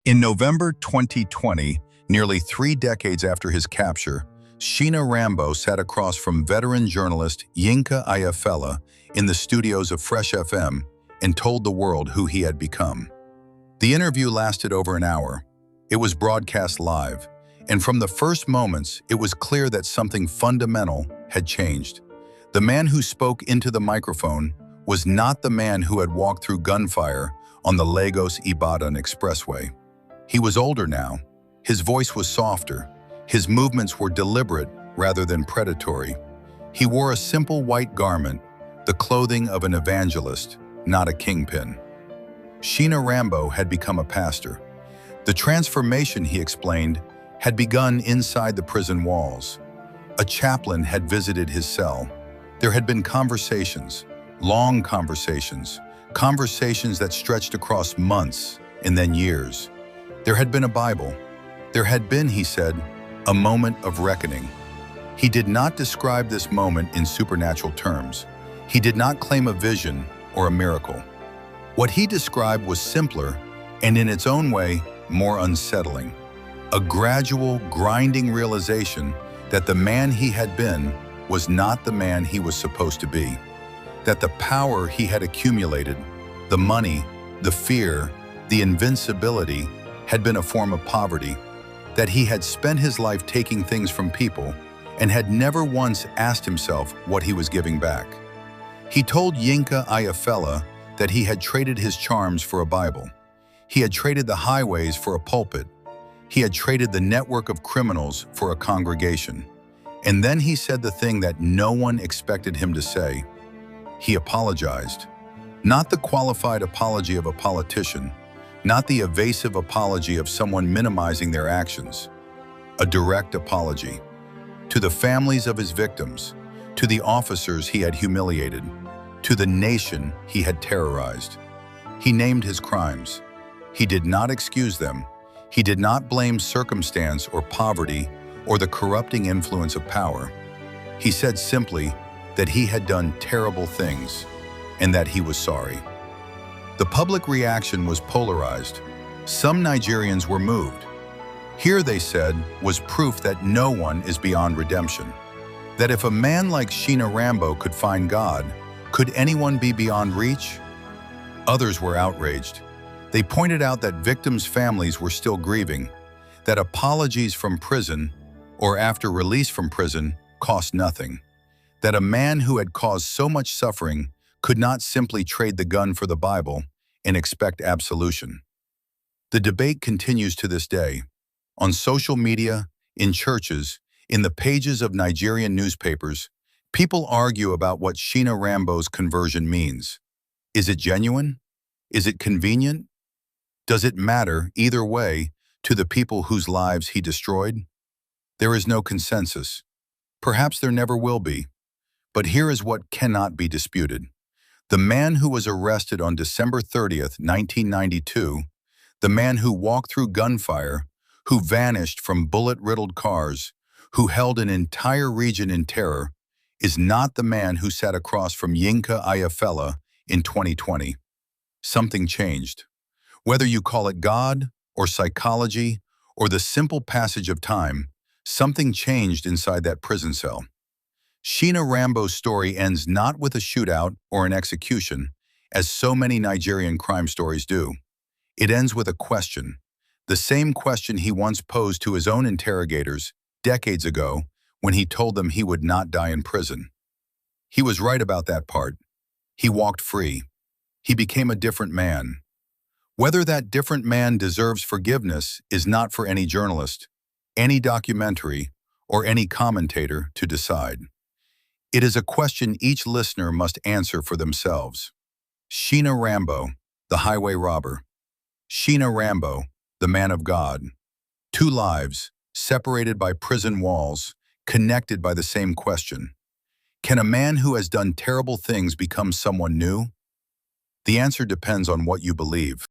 In November 2020, nearly 3 decades after his capture, Shina Rambo sat across from veteran journalist Yinka Ayefele in the studios of Fresh FM and told the world who he had become. The interview lasted over an hour. It was broadcast live, and from the first moments, it was clear that something fundamental had changed. The man who spoke into the microphone was not the man who had walked through gunfire on the Lagos-Ibadan expressway. He was older now. His voice was softer. His movements were deliberate rather than predatory. He wore a simple white garment, the clothing of an evangelist, not a kingpin. Shina Rambo had become a pastor. The transformation, he explained, had begun inside the prison walls. A chaplain had visited his cell. There had been conversations, long conversations, conversations that stretched across months and then years. There had been a Bible. There had been, he said, a moment of reckoning. He did not describe this moment in supernatural terms. He did not claim a vision or a miracle. What he described was simpler and, in its own way, more unsettling. A gradual, grinding realization that the man he had been was not the man he was supposed to be. That the power he had accumulated, the money, the fear, the invincibility, had been a form of poverty. That he had spent his life taking things from people and had never once asked himself what he was giving back. He told Yinka Ayefele that he had traded his charms for a Bible. He had traded the highways for a pulpit. He had traded the network of criminals for a congregation. And then he said the thing that no one expected him to say. He apologized. Not the qualified apology of a politician, not the evasive apology of someone minimizing their actions. A direct apology. To the families of his victims, to the officers he had humiliated, to the nation he had terrorized. He named his crimes. He did not excuse them. He did not blame circumstance or poverty or the corrupting influence of power. He said simply that he had done terrible things and that he was sorry. The public reaction was polarized. Some Nigerians were moved. Here, they said, was proof that no one is beyond redemption. That if a man like Shina Rambo could find God, could anyone be beyond reach? Others were outraged. They pointed out that victims' families were still grieving, that apologies from prison or after release from prison cost nothing, that a man who had caused so much suffering could not simply trade the gun for the Bible and expect absolution. The debate continues to this day, on social media, in churches, in the pages of Nigerian newspapers. People argue about what Shina Rambo's conversion means. Is it genuine? Is it convenient? Does it matter, either way, to the people whose lives he destroyed? There is no consensus. Perhaps there never will be. But here is what cannot be disputed. The man who was arrested on December 30th, 1992, the man who walked through gunfire, who vanished from bullet-riddled cars, who held an entire region in terror, is not the man who sat across from Yinka Ayefele in 2020. Something changed. Whether you call it God or psychology or the simple passage of time, something changed inside that prison cell. Shina Rambo's story ends not with a shootout or an execution, as so many Nigerian crime stories do. It ends with a question, the same question he once posed to his own interrogators decades ago when he told them he would not die in prison. He was right about that part. He walked free. He became a different man. Whether that different man deserves forgiveness is not for any journalist, any documentary, or any commentator to decide. It is a question each listener must answer for themselves. Shina Rambo, the highway robber. Shina Rambo, the man of God. Two lives, separated by prison walls, connected by the same question. Can a man who has done terrible things become someone new? The answer depends on what you believe.